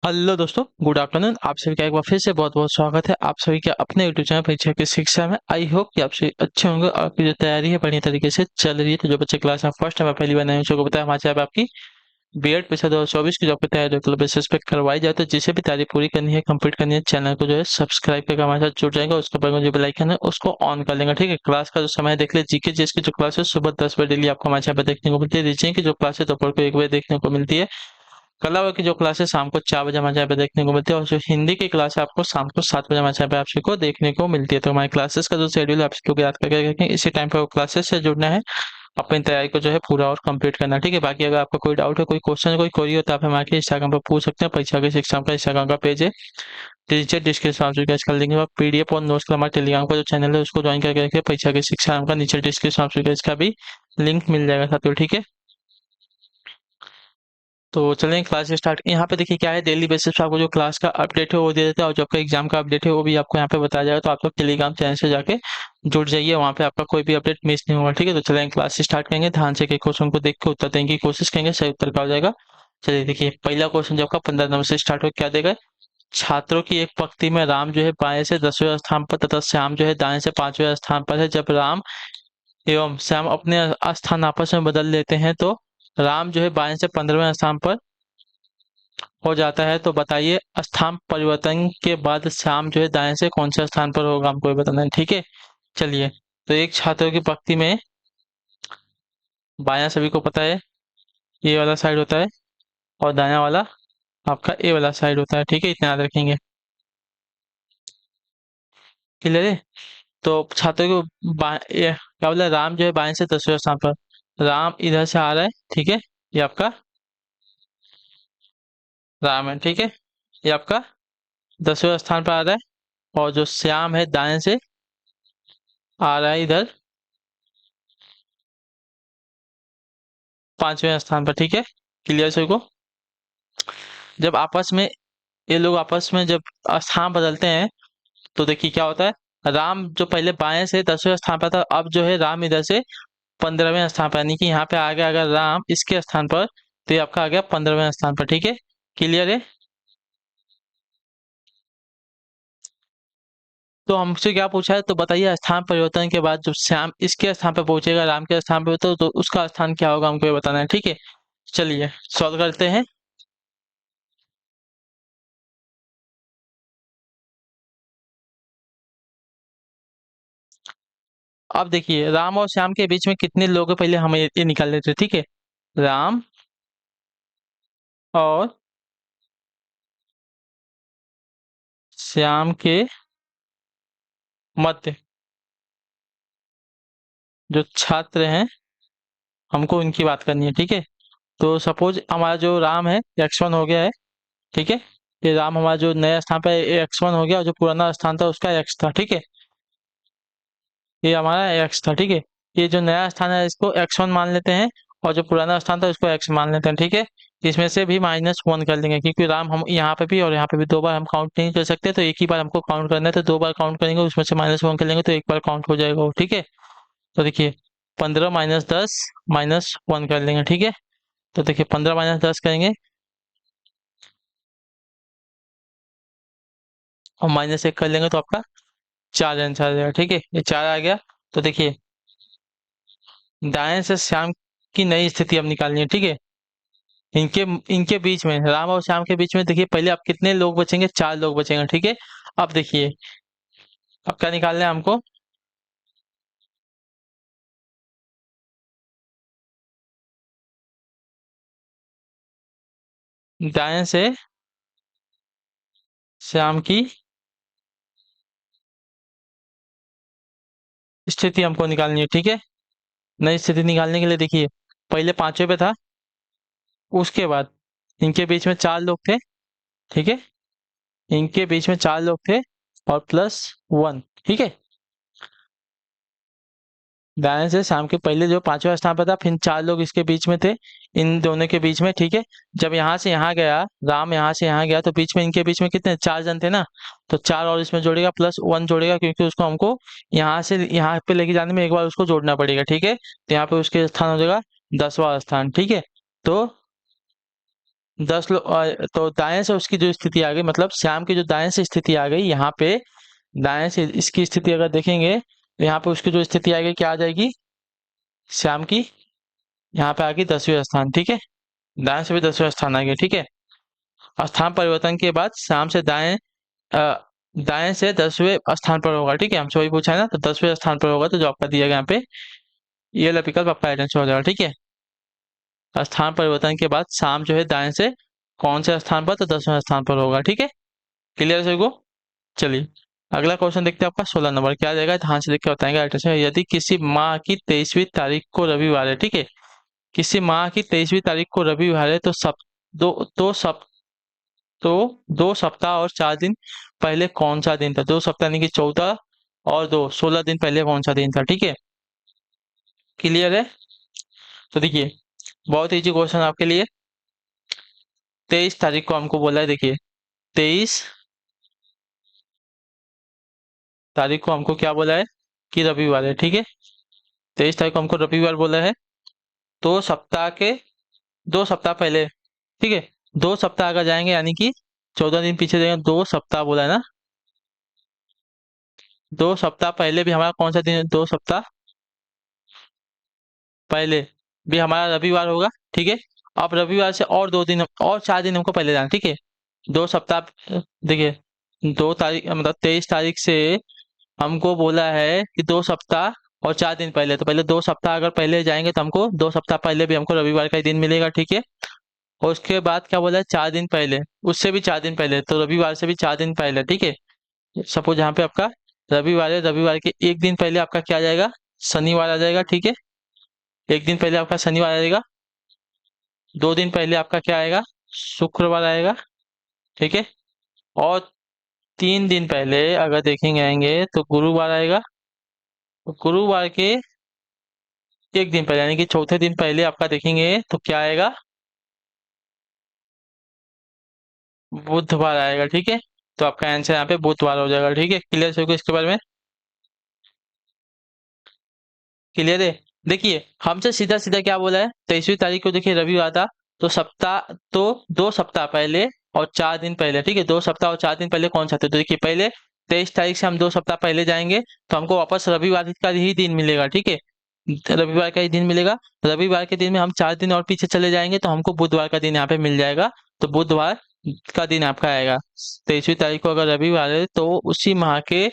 Hello दोस्तों, good afternoon. आप सभी का एक बार फिर से बहुत बहुत स्वागत है आप सभी के अपने यूट्यूब चैनल परीक्षा की शिक्षा में। आई होप कि आप सभी अच्छे होंगे और आपकी जो तैयारी है बढ़िया तरीके से चल रही है। तो जो बच्चे क्लास में फर्स्ट टाइम पहली बार नए बच्चों को बताया, हमारे चैनल पे आपकी बीएड परीक्षा 2024 की जो आपकी तैयारी रेगुलर बेसिस पे करवाई जाए, तो जिसे भी तैयारी पूरी करनी है, कंप्लीट करनी है, चैनल को जो है सब्सक्राइब करके हमारे साथ जुड़ जाएगा। उसके बाद जो बेल आइकन है उसको ऑन कर लेंगे, ठीक है। क्लास का जो समय देख ले, जीके जीएस की जो क्लास है सुबह 10 बजे डेली आपको हमारे चैनल पे देखने को मिलती है। रीजनिंग की जो क्लास है दोपहर को 1 बजे देखने को मिलती है। कला की जो क्लास है शाम को 4 बजे हमारे यहाँ पे देखने को मिलती है, और जो हिंदी की क्लास है आपको शाम को 7 बजे हमारे यहाँ पे आप सबको देखने को मिलती है। तो हमारी क्लासेस का जो शेड्यूल है आप सबको याद करके रखें, इसी टाइम पे वो क्लासेस से जुड़ना है, अपनी तैयारी को जो है पूरा और कंप्लीट करना है, ठीक है। बाकी अगर आपका कोई डाउट है, कोई क्वेश्चन है, कोई क्वेरी हो, तो आप हमारे इंस्टाग्राम पर पूछ सकते हैं। परीक्षा की शिक्षा का इंस्टाग्राम का पेज है, नीचे डिस्क्रिप्शन आप सभी कर देंगे। और पीडीएफ और नोट्स का हमारे टेलीग्राम का जो चैनल है उसको ज्वाइन करके रखिए। परीक्षा की शिक्षा नाम का नीचे डिस्क्रिप्शन आप सभी इसका भी लिंक मिल जाएगा साथियों, ठीक है। तो चलें क्लास स्टार्ट। यहाँ पे देखिए क्या है, डेली बेसिस पे आपको जो क्लास का अपडेट है वो दे देता है, और जो आपका एग्जाम का अपडेट है वो भी आपको यहाँ पे बताया जाएगा। तो आप लोग टेलीग्राम चैनल से जाके जुड़ जाइए, वहाँ पे आपका कोई भी अपडेट मिस नहीं होगा, ठीक है। तो चलें क्लास स्टार्ट करेंगे, ध्यान से एक क्वेश्चन को देख के उत्तर देने की कोशिश करेंगे, सही उत्तर का हो जाएगा। चलिए देखिए, पहला क्वेश्चन जो आपका 15 नंबर से स्टार्ट हो, क्या देगा। छात्रों की एक पंक्ति में राम जो है बाएं से 10वें स्थान पर तथा श्याम जो है दाएं से 5वें स्थान पर है। जब राम एवं श्याम अपने स्थान आपस में बदल लेते हैं तो राम जो है बाएं से 15वें स्थान पर हो जाता है। तो बताइए स्थान परिवर्तन के बाद श्याम जो है दाएं से कौन से स्थान पर होगा, हमको ये बताना है, ठीक है। चलिए, तो एक छात्र की पंक्ति में बायां सभी को पता है ये वाला साइड होता है, और दायां वाला आपका ए वाला साइड होता है, ठीक है। इतना याद रखेंगे, क्लियर है। तो छात्रों को क्या बोला, राम जो है बाएं से 10वें स्थान पर, राम इधर से आ रहा है, ठीक है। ये आपका राम है, ठीक है। ये आपका 10वें स्थान पर आ रहा है, और जो श्याम है दाएं से आ रहा है इधर 5वें स्थान पर, ठीक है। क्लियर सभी को। जब आपस में ये लोग आपस में जब स्थान बदलते हैं तो देखिए क्या होता है, राम जो पहले बाएं से 10वें स्थान पर था, अब जो है राम इधर से 15वें स्थान पर, यानी कि यहाँ पे आ गया अगर राम इसके स्थान पर, तो ये आपका आ गया 15वें स्थान पर, ठीक है। क्लियर है। तो हमसे क्या पूछा है, तो बताइए स्थान परिवर्तन के बाद जब श्याम इसके स्थान पर पहुंचेगा राम के स्थान पर, तो उसका स्थान क्या होगा, हमको ये बताना है, ठीक है। चलिए सॉल्व करते हैं। अब देखिए राम और श्याम के बीच में कितने लोग हैं, पहले हम ये निकाल लेते हैं, ठीक है। राम और श्याम के मध्य जो छात्र हैं, हमको उनकी बात करनी है, ठीक है। तो सपोज हमारा जो राम है x1 हो गया है, ठीक है। ये राम हमारा जो नया स्थान पे x1 हो गया, और जो पुराना स्थान था उसका x था, ठीक है। ये हमारा x था, ठीक है। ये जो नया स्थान है इसको x1 मान लेते हैं, और जो पुराना स्थान था उसको x मान लेते हैं, ठीक है। इसमें से भी -1 कर लेंगे, क्योंकि राम हम यहाँ पे भी और यहाँ पे भी दो बार हम काउंट नहीं कर सकते, तो एक ही बार हमको काउंट करना है। तो दो बार काउंट करेंगे, उसमें से -1 कर लेंगे, तो एक बार काउंट हो जाएगा वो, ठीक है। तो देखिए 15 -10 -1 कर लेंगे, ठीक है। तो देखिए 15 -10 करेंगे और -1 कर लेंगे, तो आपका 4 आंसर आ जाएगा, ठीक है। ये 4 आ गया। तो देखिए दाएं से श्याम की नई स्थिति अब निकालनी है, ठीक है। इनके इनके बीच में राम और श्याम के बीच में देखिए पहले अब कितने लोग बचेंगे, 4 लोग बचेंगे, ठीक है। अब देखिए अब क्या निकालना है हमको, दाएं से श्याम की स्थिति हमको निकालनी है, ठीक है। नई स्थिति निकालने के लिए देखिए पहले 5वें पे था, उसके बाद इनके बीच में 4 लोग थे, ठीक है। इनके बीच में 4 लोग थे और +1, ठीक है। दाएं से शाम के पहले जो 5वें स्थान पर था, फिर 4 लोग इसके बीच में थे, इन दोनों के बीच में, ठीक है। जब यहाँ से यहाँ गया राम, यहाँ से यहाँ गया, तो बीच में इनके बीच में कितने 4 जन थे ना, तो 4 और इसमें जोड़ेगा +1 जोड़ेगा, क्योंकि उसको हमको यहाँ से यहाँ पे लेके जाने में एक बार उसको जोड़ना पड़ेगा, ठीक है। तो यहाँ पे उसके स्थान हो जाएगा 10वां स्थान, ठीक है। तो तो दाएं से उसकी जो स्थिति आ गई, मतलब श्याम की जो दाएं से स्थिति आ गई यहाँ पे, दाएं से इसकी स्थिति अगर देखेंगे तो यहाँ पे उसकी जो स्थिति आएगी क्या आ जाएगी, श्याम की यहाँ पे आ गई 10वें स्थान, ठीक है। दाएं से भी 10वें स्थान आ गया, ठीक है। स्थान परिवर्तन के बाद श्याम से अ, दाएं से 10वें स्थान पर होगा, ठीक है। हमसे वही पूछा है ना, तो 10वें स्थान पर होगा, तो जो आपका दिया गया यहाँ पे ये वाला विकल्प आपका राइट आंसर हो जाएगा, ठीक है। स्थान परिवर्तन के बाद शाम जो है दाएं से कौन से स्थान पर, तो 10वें स्थान पर होगा, ठीक है। क्लियर है सभी को? चलिए अगला क्वेश्चन देखते हैं आपका 16 नंबर क्या देगा, ध्यान से देख के बताएंगे राइट आंसर। यदि किसी माह की 23वीं तारीख को रविवार है, ठीक है, किसी माह की 23वीं तारीख को रविवार है, तो सब दो तो सब तो 2 सप्ताह और 4 दिन पहले कौन सा दिन था? 2 सप्ताह यानी कि 14 और 16 दिन पहले कौन सा दिन था, ठीक है। क्लियर है? तो देखिए बहुत इजी क्वेश्चन आपके लिए। 23 तारीख को हमको बोला है, देखिए 23 तारीख को हमको क्या बोला है कि रविवार है, ठीक है। 23 तारीख को हमको रविवार बोला है, तो सप्ताह के 2 सप्ताह पहले, ठीक है। 2 सप्ताह अगर जाएंगे यानी कि 14 दिन पीछे जाएंगे, 2 सप्ताह बोला है ना, 2 सप्ताह पहले भी हमारा कौन सा दिन है? 2 सप्ताह पहले भी हमारा रविवार होगा, ठीक है। अब रविवार से और 2 दिन और 4 दिन हमको पहले जाना, ठीक है। 2 सप्ताह देखिए 2 तारीख मतलब 23 तारीख से हमको बोला है कि 2 सप्ताह और 4 दिन पहले, तो पहले 2 सप्ताह अगर पहले जाएंगे तो हमको 2 सप्ताह पहले भी हमको रविवार का ही दिन मिलेगा, ठीक है। और उसके बाद क्या बोला है? 4 दिन पहले, उससे भी 4 दिन पहले, तो रविवार से भी 4 दिन पहले, ठीक है। सपोज यहाँ पे आपका रविवार है, रविवार के एक दिन पहले आपका क्या आ जाएगा? शनिवार आ जाएगा, ठीक है। एक दिन पहले आपका शनिवार आ जाएगा, 2 दिन पहले आपका क्या आएगा? शुक्रवार आएगा, ठीक है। और 3 दिन पहले अगर देखेंगे आएंगे तो गुरुवार आएगा। तो गुरुवार के एक दिन पहले यानी कि चौथे दिन पहले आपका देखेंगे तो क्या आएगा? बुधवार आएगा, ठीक है। तो आपका आंसर यहाँ पे बुधवार हो जाएगा, ठीक है। क्लियर है इसके बारे में? क्लियर है? देखिए हमसे सीधा सीधा क्या बोला है, 23वीं तारीख को देखिए रविवार था, तो सप्ताह तो 2 सप्ताह पहले और 4 दिन पहले, ठीक है। 2 सप्ताह और 4 दिन पहले कौन सा थे? तो देखिए पहले 23 तारीख से हम 2 सप्ताह पहले जाएंगे तो हमको वापस रविवार का ही दिन मिलेगा, ठीक है। रविवार का ही दिन मिलेगा। रविवार के दिन में हम 4 दिन और पीछे चले जाएंगे तो हमको बुधवार का दिन यहाँ पे मिल जाएगा। तो बुधवार का दिन आपका आएगा। 23वीं तारीख को अगर रविवार है तो उसी माह के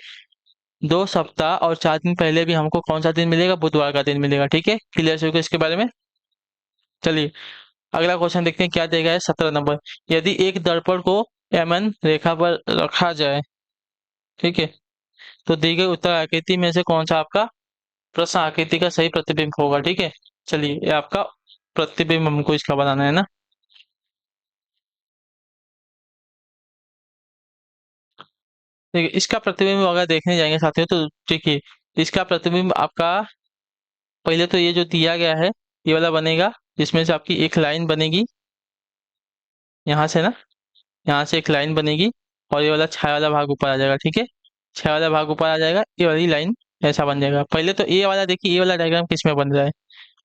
2 सप्ताह और 4 दिन पहले भी हमको कौन सा दिन मिलेगा? बुधवार का दिन मिलेगा, ठीक है। क्लियर है इसके बारे में? चलिए अगला क्वेश्चन देखते हैं क्या देगा है 17 नंबर। यदि एक दर्पण को एमएन रेखा पर रखा जाए, ठीक है, तो दी गई उत्तर आकृति में से कौन सा आपका प्रश्न आकृति का सही प्रतिबिंब होगा, ठीक है। चलिए ये आपका प्रतिबिंब हमको इसका बनाना है ना। देखिए इसका प्रतिबिंब अगर देखने जाएंगे साथियों तो देखिए इसका प्रतिबिंब आपका पहले तो ये जो दिया गया है ये वाला बनेगा, जिसमें से आपकी एक लाइन बनेगी यहाँ से ना, यहाँ से एक लाइन बनेगी और ये वाला छाया वाला भाग ऊपर आ जाएगा, ठीक है। छाया वाला भाग ऊपर आ जाएगा, ये वाली लाइन ऐसा बन जाएगा। पहले तो ये वाला देखिए, ये वाला डायग्राम किस में बन रहा है?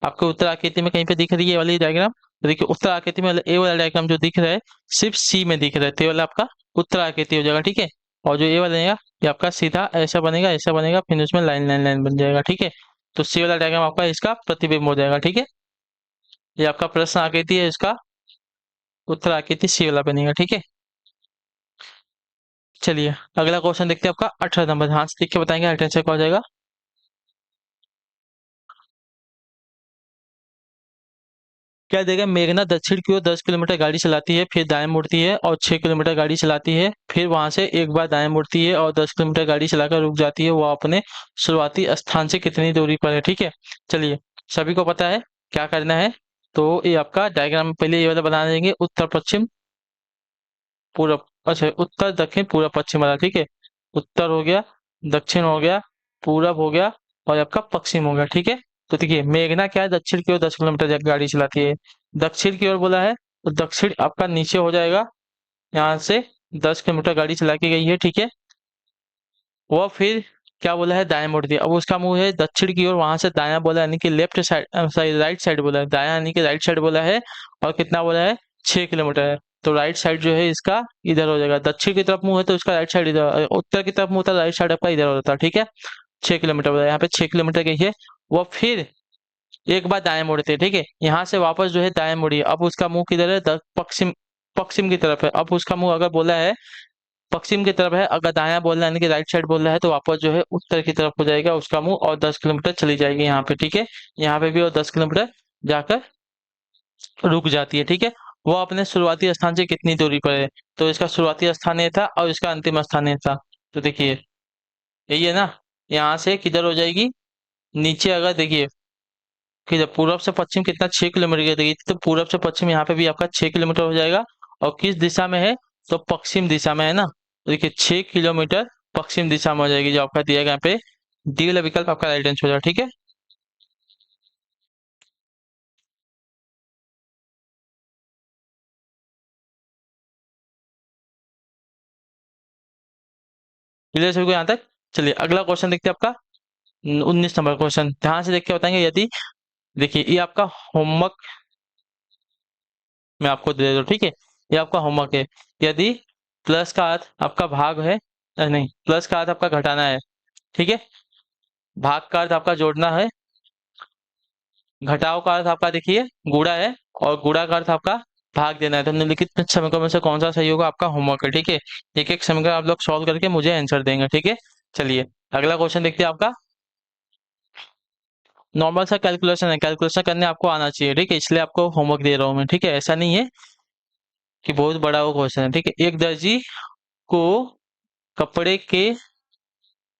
आपको उत्तर आकृति में कहीं पे दिख रही है ये वाली डायग्राम? तो देखिए उत्तर आकृति में ए वाला डायग्राम जो दिख रहा है सिर्फ सी में दिख रहा है, तो ये वाला आपका उत्तर आकृति हो जाएगा, ठीक है। और जो ये वाला बनेगा ये आपका सीधा ऐसा बनेगा, फिर उसमें लाइन लाइन लाइन बन जाएगा, ठीक है। तो सी वाला डायग्राम आपका इसका प्रतिबिंब हो जाएगा, ठीक है। ये आपका प्रश्न आकृति है, इसका उत्तर आकृति सी वाला बनेगा, ठीक है। चलिए अगला क्वेश्चन देखते हैं आपका 18 नंबर, ध्यान से देख के बताएंगे राइट आंसर क्या हो जाएगा। क्या देगा? मेघना दक्षिण की ओर 10 किलोमीटर गाड़ी चलाती है, फिर दाएं मुड़ती है और 6 किलोमीटर गाड़ी चलाती है, फिर वहां से एक बार दाएं मुड़ती है और 10 किलोमीटर गाड़ी चलाकर रुक जाती है। वह अपने शुरुआती स्थान से कितनी दूरी पर है, ठीक है। चलिए सभी को पता है क्या करना है। तो ये आपका डायग्राम पहले ये वाला बना देंगे, उत्तर पश्चिम पूरब, अच्छा उत्तर दक्षिण पूरब पश्चिम वाला, ठीक है। उत्तर हो गया, दक्षिण हो गया, पूरब हो गया और आपका पश्चिम हो गया, ठीक है। तो देखिए मेघना क्या है, दक्षिण की ओर 10 किलोमीटर गाड़ी चलाती है। दक्षिण की ओर बोला है तो दक्षिण आपका नीचे हो जाएगा, यहाँ से 10 किलोमीटर गाड़ी चला के गई है, ठीक है। वह फिर क्या बोला है? दाएं मोड़ दिया। अब उसका मुंह है दक्षिण की ओर, वहां से दायां बोला यानी कि left side, sorry right side बोला है, दायां यानी कि राइट साइड बोला है। और कितना बोला है? 6 किलोमीटर है। तो राइट साइड जो है इसका इधर हो जाएगा, दक्षिण की तरफ मुंह है तो इसका राइट साइड इधर, उत्तर की तरफ मुंह था राइट साइड आपका इधर हो जाता है, ठीक है। 6 किलोमीटर बोला, यहाँ पे 6 किलोमीटर गई है। वो फिर एक बार दाएं मुड़ते हैं, ठीक है, यहाँ से वापस जो है दाएं मुड़ी, अब उसका मुंह किधर है, पश्चिम, पश्चिम की तरफ है। अब उसका मुंह अगर बोला है पश्चिम की तरफ है, अगर दायां बोलना है यानी कि राइट साइड बोल रहा है तो वापस जो है उत्तर की तरफ हो जाएगा उसका मुंह, और 10 किलोमीटर चली जाएगी यहाँ पे, ठीक है। यहाँ पे भी और 10 किलोमीटर जाकर रुक जाती है, ठीक है। वो अपने शुरुआती स्थान से कितनी दूरी पर है, तो इसका शुरुआती स्थान ये था और इसका अंतिम स्थान ये था। तो देखिए यही है ना, यहाँ से किधर हो जाएगी, नीचे अगर देखिए किधर पूर्व से पश्चिम कितना 6 किलोमीटर की देखिए, तो पूर्व से पश्चिम यहाँ पे भी आपका 6 किलोमीटर हो जाएगा। और किस दिशा में है, तो पश्चिम दिशा में है ना, तो देखिए 6 किलोमीटर पश्चिम दिशा में हो जाएगी, जो आपका दिया गया यहाँ पे डी वाला विकल्प आपका राइट आंसर हो जाएगा, ठीक है। क्लियर सभी को यहाँ तक। चलिए अगला क्वेश्चन देखते हैं आपका 19 नंबर क्वेश्चन, ध्यान से देख के बताएंगे। यदि देखिए ये आपका होमवर्क मैं आपको दे दूँ, ठीक है, ये आपका होमवर्क है। यदि प्लस का अर्थ आपका भाग है, नहीं, प्लस का अर्थ आपका घटाना है, ठीक है, भाग का अर्थ आपका जोड़ना है, घटाव का अर्थ आपका देखिए गुणा है, और गुणा का अर्थ आपका भाग देना है। तो निम्नलिखित समीकरण में से कौन सा सही होगा, आपका होमवर्क है, ठीक है। एक एक समीकरण आप लोग सॉल्व करके मुझे आंसर देंगे, ठीक है। चलिए अगला क्वेश्चन देखते हैं आपका। नॉर्मल सा कैलकुलेशन है, कैलकुलेशन करने आपको आना चाहिए, ठीक है, इसलिए आपको होमवर्क दे रहा हूँ मैं, ठीक है। ऐसा नहीं है कि बहुत बड़ा वो क्वेश्चन है, ठीक है। एक दर्जी को कपड़े के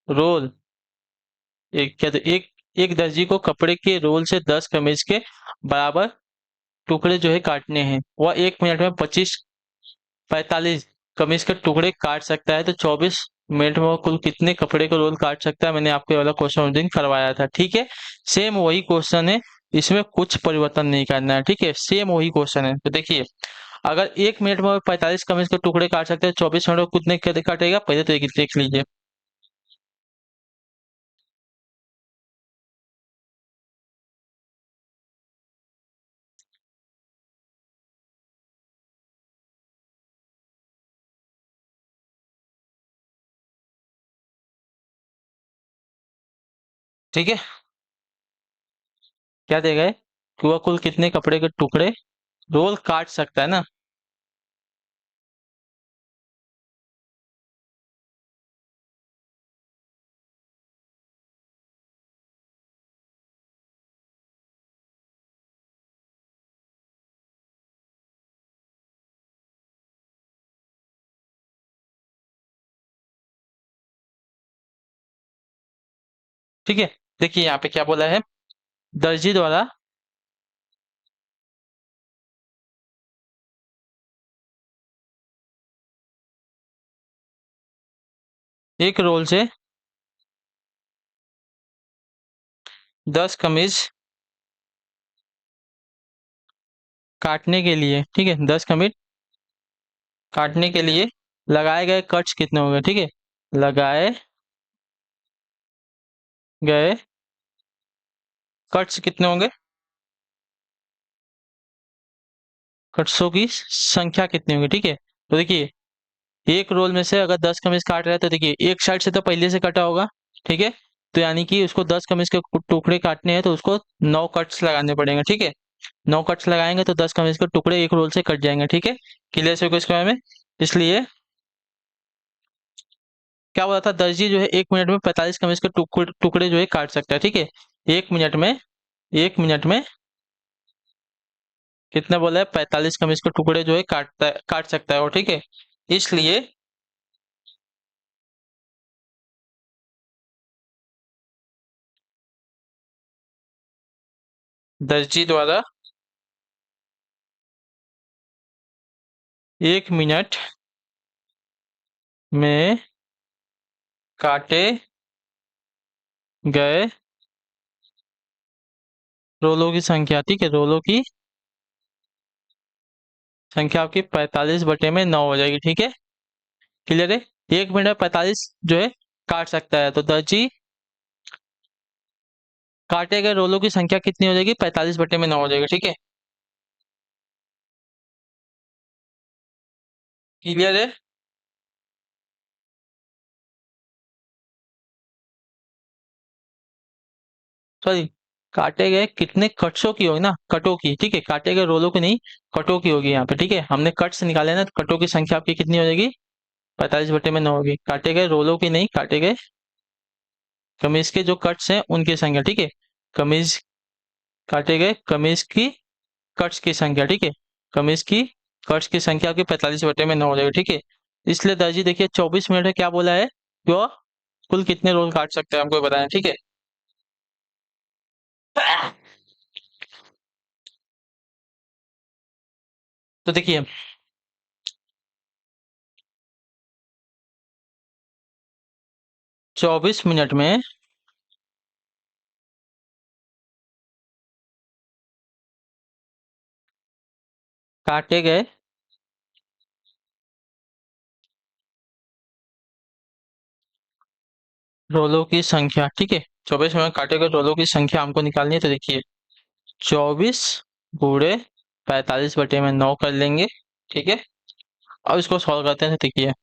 रोल, एक क्या, एक एक दर्जी को कपड़े के रोल से 10 कमीज के बराबर टुकड़े जो है काटने हैं। वह 1 मिनट में 45 कमीज के टुकड़े काट सकता है, तो 24 मिनट में वो कुल कितने कपड़े के रोल काट सकता है। मैंने आपको ये वाला क्वेश्चन उस दिन करवाया था, ठीक है। सेम वही क्वेश्चन है, इसमें कुछ परिवर्तन नहीं करना है, ठीक है, सेम वही क्वेश्चन है। तो देखिए अगर 1 मिनट में 45 कमीज के टुकड़े काट सकते हैं, 24 मिनट में कितने काटेगा, पहले तो एक देख लीजिए। ठीक है, क्या देगा ये, कि वह कुल कितने कपड़े के टुकड़े रोल काट सकता है ना। ठीक है, देखिए यहाँ पे क्या बोला है, दर्जी द्वारा एक रोल से 10 कमीज काटने के लिए, ठीक है, 10 कमीज काटने के लिए लगाए गए कट्स कितने होंगे, ठीक है, लगाए गए कट्स कितने होंगे, कट्सों की संख्या कितनी होगी, ठीक है। तो देखिए एक रोल में से अगर 10 कमीज काट रहा है, तो देखिए एक साइड से तो पहले से कटा होगा, ठीक है, तो यानी कि उसको 10 कमीज के टुकड़े काटने हैं, तो उसको 9 कट्स लगाने पड़ेंगे, ठीक है। 9 कट्स लगाएंगे तो 10 कमीज के टुकड़े एक रोल से कट जाएंगे, ठीक है। क्लियर से इसके बारे में। इसलिए क्या बोला था, दर्जी जो है 1 मिनट में 45 कमीज के टुकड़े टुकड़े जो है काट सकता है, ठीक है। 1 मिनट में, 1 मिनट में कितना बोला है, 45 कमीज के टुकड़े जो है काट सकता है वो, ठीक है। इसलिए दर्जी द्वारा 1 मिनट में काटे गए रोलों की संख्या, ठीक है, रोलों की संख्या आपकी 45/9 हो जाएगी, ठीक है। क्लियर है। 1 मिनट में 45 जो है काट सकता है, तो दर्जी काटे गए रोलों की संख्या कितनी हो जाएगी, 45/9 हो जाएगी, ठीक है। क्लियर है? सॉरी, काटे गए कितने कट्सों की होगी ना, कटों की, ठीक है, काटे गए रोलों की नहीं, कटों की होगी यहाँ पे, ठीक है। हमने कट्स निकाले ना, तो कटों की संख्या आपकी कितनी हो जाएगी? 45/9 होगी। काटे गए रोलों की नहीं, काटे गए कमीज के जो कट्स हैं उनकी संख्या, ठीक है। कमीज, काटे गए कमीज की कट्स की संख्या, ठीक है। कमीज की कट्स की संख्या आपकी 45/9 हो जाएगी, ठीक है। इसलिए दर्जी देखिए 24 मिनट में क्या बोला है, जो कुल कितने रोल काट सकते हैं हमको बताना है, ठीक है। तो देखिए 24 मिनट में काटे गए रोलों की संख्या, ठीक है। 24 मिनट में काटे गए रोलों की संख्या हमको निकालनी है, तो देखिए 24 गुणे 45/9 कर लेंगे, ठीक है। अब इसको सॉल्व करते हैं, तो देखिए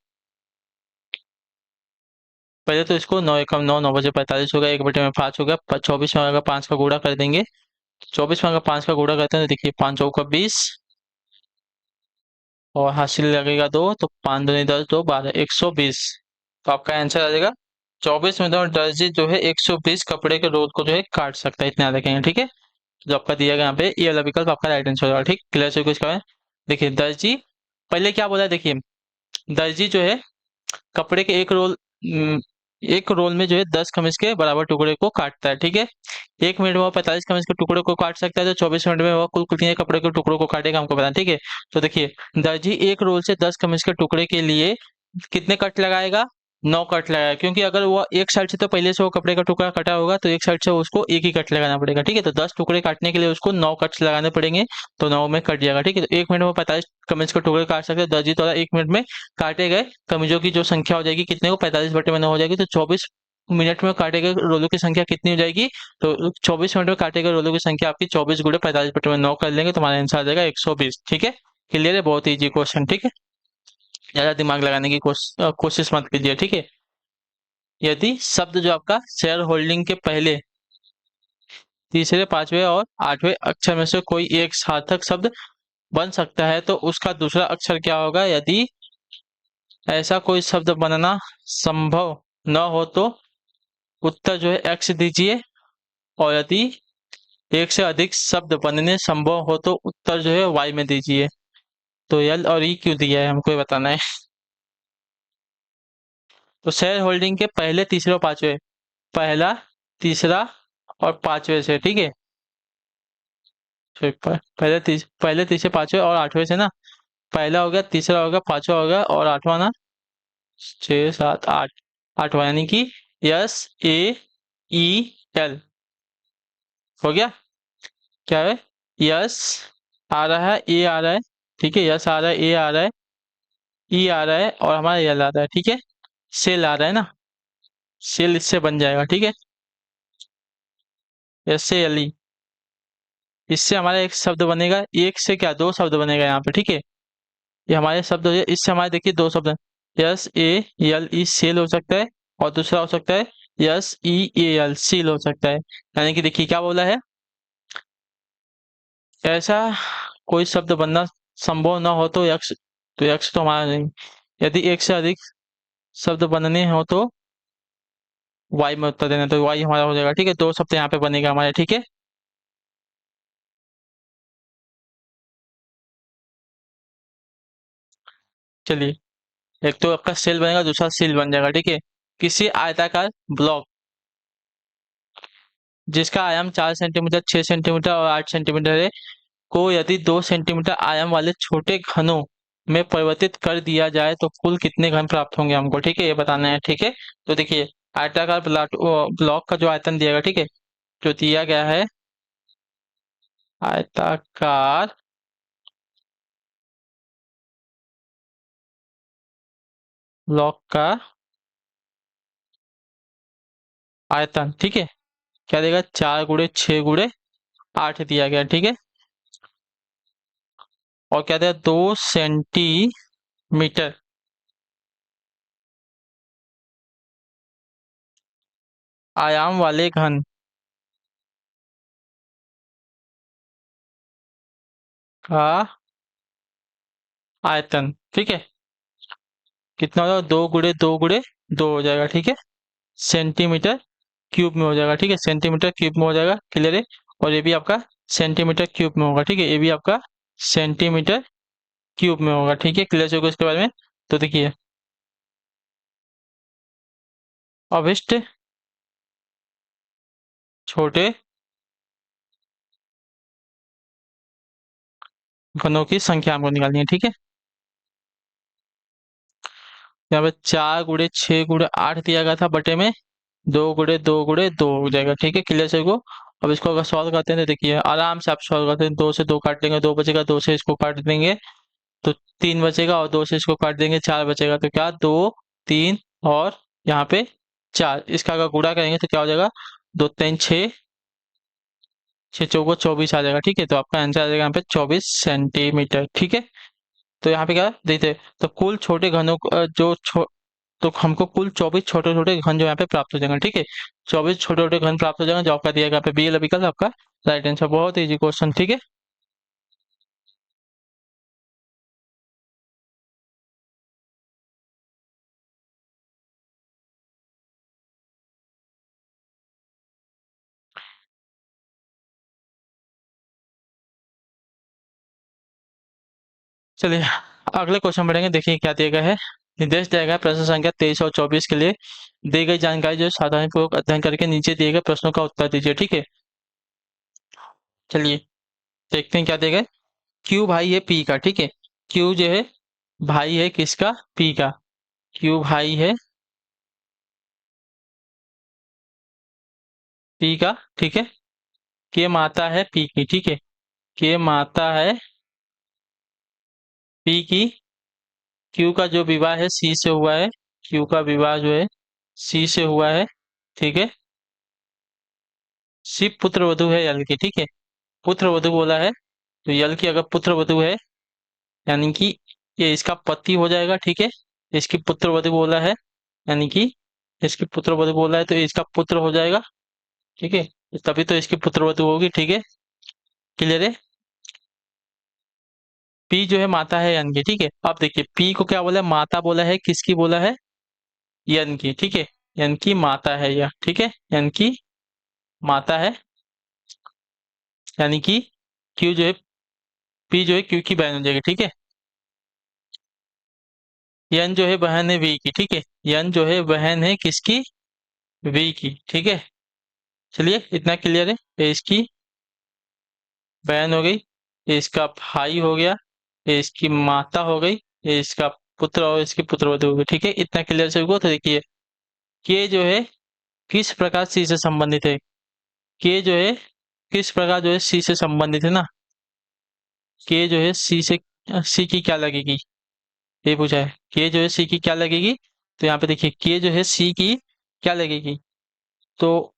पहले तो इसको 9 × 1 = 9, 9 × 5 = 45 होगा, 1/5 हो गया, 24 में अगर 5 का गुणा कर देंगे, 24 में अगर 5 का गुणा करते हैं तो देखिए 5 × 4 = 20 और हासिल लगेगा 2, तो 5 × 2 = 10, 2 12, 120। तो आपका आंसर आ जाएगा 24 मिनट में दर्जी जो है 120 कपड़े के रोल को जो है काट सकता है, इतना याद रखेंगे, ठीक है। जो आपका दिया गया यहाँ पे ये वाला विकल्प आपका राइट आंसर होगा, ठीक। क्लियर से कुछ करें। देखिए दर्जी पहले क्या बोला है, देखिए दर्जी जो है कपड़े के एक रोल में जो है 10 कमीज के बराबर टुकड़े को काटता है, ठीक है। 1 मिनट में वो 45 कमीज के टुकड़े को काट सकता है, तो 24 मिनट में वो कुल कितने कपड़े के टुकड़ों को काटेगा हमको पता है, ठीक है। तो देखिए दर्जी एक रोल से 10 कमीज के टुकड़े के लिए कितने कट लगाएगा? 9 कट लगाएगा, क्योंकि अगर वो एक साइड से तो पहले से वो कपड़े का टुकड़ा कटा होगा, तो एक साइड से उसको एक ही कट लगाना पड़ेगा, ठीक है। तो 10 टुकड़े काटने के लिए उसको 9 कट्स लगाने पड़ेंगे, तो 9 में कट जाएगा, ठीक है। तो 1 मिनट में 45 कमीज के टुकड़े काट सकते हैं दर्जी द्वारा। 1 मिनट में काटे गए कमीजों की जो संख्या हो जाएगी कितने को, 45/9 हो जाएगी। तो 24 मिनट में काटे गए रोलों की संख्या कितनी हो जाएगी? तो 24 मिनट में काटे गए रोलों की संख्या आपकी 24 गुणे 45/9 कर लेंगे, तो हमारा आंसर आ जाएगा 120, ठीक है। क्लियर है? बहुत ईजी क्वेश्चन, ठीक है। ज्यादा दिमाग लगाने की कोशिश मत कीजिए, ठीक है। यदि शब्द जो आपका शेयर होल्डिंग के पहले, तीसरे, पांचवें और आठवें अक्षर में से कोई एक सार्थक शब्द बन सकता है, तो उसका दूसरा अक्षर क्या होगा? यदि ऐसा कोई शब्द बनना संभव न हो तो उत्तर जो है एक्स दीजिए, और यदि एक से अधिक शब्द बनने संभव हो तो उत्तर जो है वाई में दीजिए। तो एल और ई क्यों दिया है हमको ये बताना है। तो शेयर होल्डिंग के पहले, तीसरे और पांचवें, पहला, तीसरा और पांचवें से, ठीक है। तो पहले तीसरे पांचवें और आठवें से ना, पहला हो गया, तीसरा हो गया, पांचवा हो गया और आठवां ना, 6 7 8, आठवां यानी कि SAEL हो गया। क्या है? यस आ रहा है, ए आ रहा है, ठीक है, यस आ रहा है, ए आ रहा है, ई आ रहा है और हमारा एल आ रहा है, ठीक है। सेल आ रहा है ना, सेल इससे बन जाएगा, ठीक है। SALE, इससे हमारा एक शब्द बनेगा, एक से क्या, दो शब्द बनेगा यहाँ पे, ठीक है। ये हमारे शब्द हो गए, इससे हमारे देखिए दो शब्द हैं, SALE सेल हो सकता है, और दूसरा हो सकता है SEAL सील हो सकता है। यानी कि देखिए क्या बोला है, ऐसा कोई शब्द बनना संभव ना हो तो यक्ष, तो यक्ष तो हमारा नहीं। यदि एक से अधिक शब्द बनने हो तो वाई में उत्तर देना, तो वाई हमारा हो जाएगा, ठीक है। दो शब्द यहाँ पे बनेगा हमारे, ठीक है। चलिए, एक तो आपका सेल बनेगा, दूसरा सील बन जाएगा, ठीक है। किसी आयताकार ब्लॉक जिसका आयाम 4 सेंटीमीटर, 6 सेंटीमीटर और 8 सेंटीमीटर है, को यदि 2 सेंटीमीटर आयाम वाले छोटे घनों में परिवर्तित कर दिया जाए तो कुल कितने घन प्राप्त होंगे हमको, ठीक है, ये बताना है, ठीक है। तो देखिए आयताकार ब्लॉक का जो आयतन दिया गया, ठीक है, जो दिया गया है आयताकार ब्लॉक का आयतन, ठीक है, क्या देगा, 4 × 6 × 8 दिया गया, ठीक है। और क्या दिया, 2 सेंटीमीटर मीटर। आयाम वाले घन का आयतन, ठीक है, कितना होगा, 2 गुणे 2 गुणे 2 हो जाएगा, ठीक है, सेंटीमीटर क्यूब में हो जाएगा, ठीक है, सेंटीमीटर क्यूब में हो जाएगा, क्लियर है। और ये भी आपका सेंटीमीटर क्यूब में होगा, ठीक है, ये भी आपका सेंटीमीटर क्यूब में होगा, ठीक है, क्लियर होगा इसके बारे में। तो देखिए, अभिष्ट छोटे घनों की संख्या हमको निकालनी है, ठीक है। यहाँ पे 4 गुणे 6 गुणे 8 दिया गया था बटे में 2 गुणे 2 गुणे 2 हो जाएगा, ठीक है, क्लियर से को। अब इसको अगर सॉल्व करते हैं तो देखिए आराम से आप सॉल्व करते हैं, 2 से 2 काट देंगे, 2 बचेगा, 2 से इसको काट देंगे तो 3 बचेगा, और 2 से इसको काट देंगे 4 बचेगा, तो क्या 2 3 और यहाँ पे 4, इसका अगर गुणा करेंगे तो क्या हो जाएगा, 2 3 6, 6 चौको 24 आ जाएगा, ठीक है, तो आपका आंसर आ जाएगा यहाँ पे 24 सेंटीमीटर, ठीक है। तो यहाँ पे क्या देखते हैं, तो कुल छोटे घनों तो हमको कुल 24 छोटे छोटे घन जो यहाँ पे प्राप्त हो जाएंगे, ठीक है, 24 छोटे छोटे घन प्राप्त हो जाएंगे, जो आपका दिया गया यहाँ पे बी वाला विकल्प आपका राइट आंसर, बहुत इजी क्वेश्चन, ठीक है। चलिए अगले क्वेश्चन बढ़ेंगे, देखिए क्या दिया गया है। निर्देश दिया गया है प्रश्न संख्या 23 और 24 के लिए दी गई जानकारी जो सावधानी पूर्वक अध्ययन करके नीचे दिए गए प्रश्नों का उत्तर दीजिए, ठीक है। चलिए देखते हैं क्या दिया गया है। क्यू भाई है पी का, ठीक है, क्यू जो है भाई है किसका, पी का, क्यू भाई है पी का, ठीक है, के माता है पी की, ठीक है, के माता है पी की, क्यू का जो विवाह है सी से हुआ है, क्यू का विवाह जो है सी से हुआ है, ठीक है, सी पुत्र वधु है यल की, ठीक है, पुत्र वधु बोला है, तो यल की अगर पुत्र वधु है यानी कि ये इसका पति हो जाएगा, ठीक है, इसकी पुत्र वधु बोला है यानी कि इसकी पुत्र वधु बोला है तो इसका पुत्र हो जाएगा, ठीक है, तभी तो इसकी पुत्र वधु होगी, ठीक है, क्लियर है। पी जो है माता है यन की, ठीक है, अब देखिए पी को क्या बोला है, माता बोला है, किसकी बोला है, यन की, ठीक है, यन की माता है यह, ठीक है, यन की माता है, यानी कि क्यू जो है पी जो है क्यू की बहन हो जाएगी, ठीक है, यन जो है बहन है वी की, ठीक है, यन जो है बहन है किसकी, वी की, ठीक है। चलिए इतना क्लियर है, ये इसकी बहन हो गई, ये इसका भाई हो गया, ये इसकी माता हो गई, ये इसका पुत्र और इसकी पुत्रवधू हो गई, ठीक है, इतना क्लियर से हुआ। तो देखिए के जो है किस प्रकार सी से संबंधित है, के जो है किस प्रकार जो है सी से संबंधित है ना, के जो है सी से सी की क्या लगेगी, ये पूछा है, के जो है सी की क्या लगेगी, तो यहाँ पे देखिए के जो है सी की क्या लगेगी, तो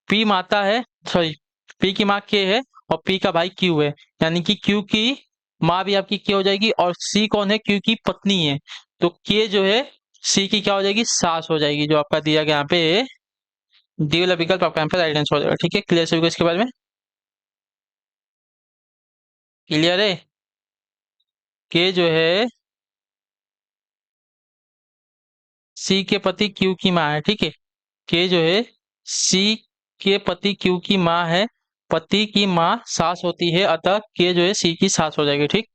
पी माता है, सॉरी, पी की माँ के है और पी का भाई क्यू है, यानी कि क्यू की माँ भी आपकी के हो जाएगी, और सी कौन है, क्यू की पत्नी है, तो के जो है सी की क्या हो जाएगी, सास हो जाएगी, जो आपका दिया गया यहाँ पे डी वाला विकल्प आपका यहाँ पे राइट आंसर हो जाएगा, ठीक है, क्लियर से होगा इसके बारे में, क्लियर है। के जो है सी के पति क्यू की माँ है, ठीक है, के जो है सी के पति क्यू की माँ है, पति की माँ सास होती है, अतः के जो है सी की सास हो जाएगी, ठीक।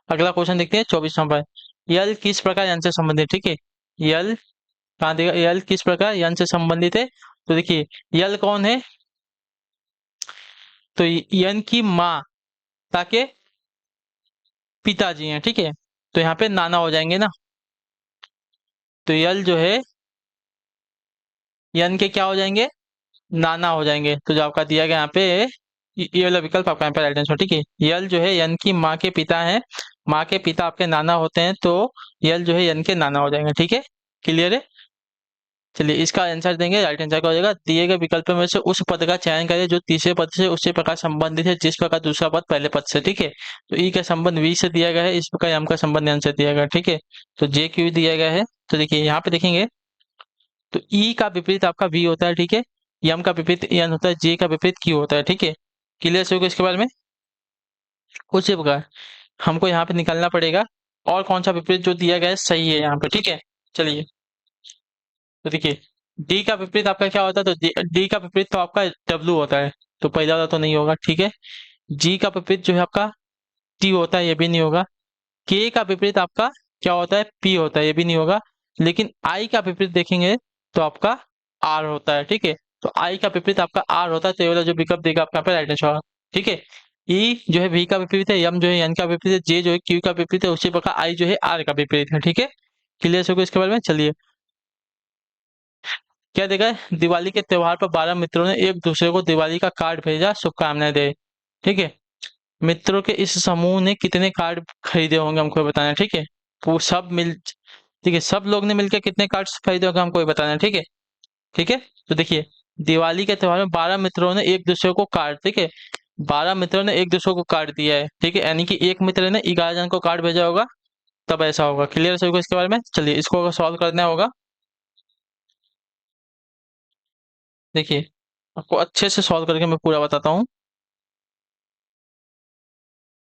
अगला क्वेश्चन देखते हैं 24 नंबर, यल किस प्रकार यन से संबंधित, ठीक है, यल कहाँ देगा, यल किस प्रकार यन से संबंधित है, तो देखिए यल कौन है, तो यन की माँ ताके पिताजी हैं, ठीक है, तो यहाँ पे नाना हो जाएंगे ना, तो यल जो है यन के क्या हो जाएंगे, नाना हो जाएंगे, तो जो आपका दिया गया यहाँ पे ये वाला विकल्प आपका यहाँ पे राइट आंसर, ठीक है, यल जो है यन की माँ के पिता है, माँ के पिता आपके नाना होते हैं, तो यल जो है यन के नाना हो जाएंगे, ठीक है, क्लियर है। चलिए इसका आंसर देंगे, राइट आंसर क्या हो जाएगा, दिए गए विकल्प में से उस पद का चयन करें जो तीसरे पद से उसी प्रकार संबंधित है जिस प्रकार दूसरा पद पहले पद से। ठीक है, तो ई का संबंध वी से दिया गया है, इस प्रकार एम का संबंध एन से दिया गया है। ठीक है, तो जे क्यू दिया गया है। तो देखिए यहाँ पे देखेंगे तो ई का विपरीत आपका वी होता है। ठीक है, एम का विपरीत एन होता है, जे का विपरीत क्यू होता है। ठीक है, क्लियर से होगा इसके बारे में। उसी प्रकार हमको यहाँ पे निकालना पड़ेगा और कौन सा विपरीत जो दिया गया है सही है यहाँ पे। ठीक है, चलिए तो देखिए डी का विपरीत आपका क्या होता है, तो डी का विपरीत तो आपका डब्ल्यू होता है, तो पहला वाला तो नहीं होगा। ठीक है, जी का विपरीत जो है आपका टी होता है, ये भी नहीं होगा। के का विपरीत आपका क्या होता है, पी होता है, ये भी नहीं होगा। लेकिन आई का विपरीत देखेंगे तो आपका आर होता है। ठीक है, तो आई का विपरीत आपका आर होता है, तो ये वाला जो विकल्प देगा आपका यहाँ पे राइट आंसर होगा। ठीक है, ई जो है वी का विपरीत है, एम जो है एन का विपरीत है, जे जो है क्यू का विपरीत है, उसी प्रकार आई जो है आर का विपरीत है। ठीक है, क्लियर हो गया इसके बारे में। चलिए क्या देखा है, दिवाली के त्योहार पर 12 मित्रों ने एक दूसरे को दिवाली का कार्ड भेजा, शुभकामनाएं दे। ठीक है, मित्रों के इस समूह ने कितने कार्ड खरीदे होंगे हमको बताना है। ठीक है, वो सब मिल ठीक है, सब लोग ने मिलकर कितने कार्ड खरीदे होंगे हमको ये बताना है। ठीक है, ठीक है, तो देखिए दिवाली के त्योहार में 12 मित्रों ने एक दूसरे को कार्ड, ठीक है, 12 मित्रों ने एक दूसरे को कार्ड दिया है। ठीक है, यानी कि एक मित्र ने 11 जन को कार्ड भेजा होगा, तब ऐसा होगा। क्लियर है होगा इसके बारे में। चलिए इसको अगर सॉल्व करना होगा, देखिए आपको अच्छे से सॉल्व करके मैं पूरा बताता हूँ।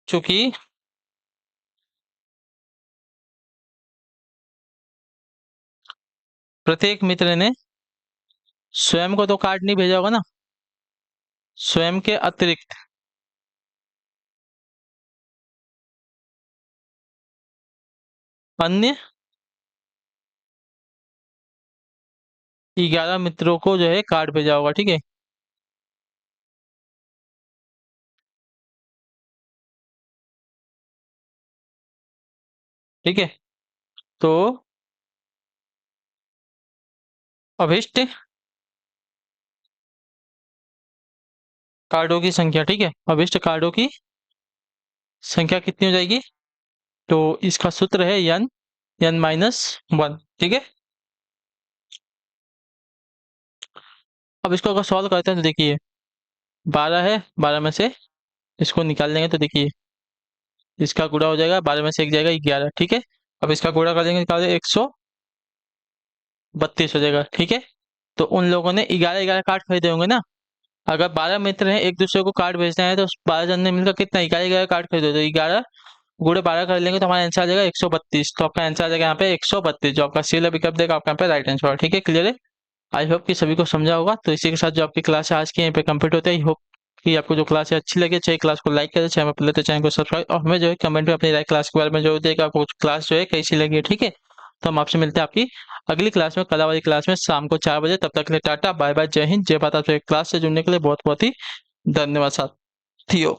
चूंकि प्रत्येक मित्र ने स्वयं को तो कार्ड नहीं भेजा होगा ना, स्वयं के अतिरिक्त अन्य 11 मित्रों को जो है कार्ड भेजा होगा। ठीक है, ठीक है, तो अभिष्ट कार्डों की संख्या, ठीक है, अभिष्ट कार्डों की संख्या कितनी हो जाएगी, तो इसका सूत्र है n-1। ठीक है, अब इसको अगर सॉल्व करते हैं तो देखिए 12 है, 12 में से इसको निकाल लेंगे तो देखिए इसका गुणा हो जाएगा, 12 में से एक जाएगा 11। ठीक है, अब इसका गुणा कर देंगे, निकाल 132 हो जाएगा। ठीक है, तो उन लोगों ने 11 कार्ड खरीदे होंगे ना। अगर 12 मित्र हैं, एक दूसरे को कार्ड भेजना है, तो 12 जन ने मिलकर कितना 11 कार्ड खरीदे, तो 11 गुणे 12 कर लेंगे तो हमारा आंसर आ जाएगा 132। तो आपका आंसर आ जाएगा यहाँ पे 132, जो आपका सी विकल्प देगा आपका यहाँ पे राइट आंसर। ठीक है, क्लियर है। आई होप कि सभी को समझा होगा। तो इसी के साथ जो आपकी क्लास है आज की यहीं पे कंप्लीट होते हैं। आई होप कि आपको जो क्लास है अच्छी लगे, चाहे क्लास को लाइक करें, चाहे मैं पहले तो चैनल को सब्सक्राइब, और हमें जो है कमेंट में अपनी राय क्लास के बारे में जो देगा, आपको क्लास जो है कैसी लगी। ठीक है, तो हम आपसे मिलते हैं आपकी अगली क्लास में, कला वाली क्लास में शाम को 4 बजे। तब तक के लिए टाटा बाय बाय, जय हिंद जय भारत। आपसे क्लास से जुड़ने के लिए बहुत बहुत ही धन्यवाद साथियों।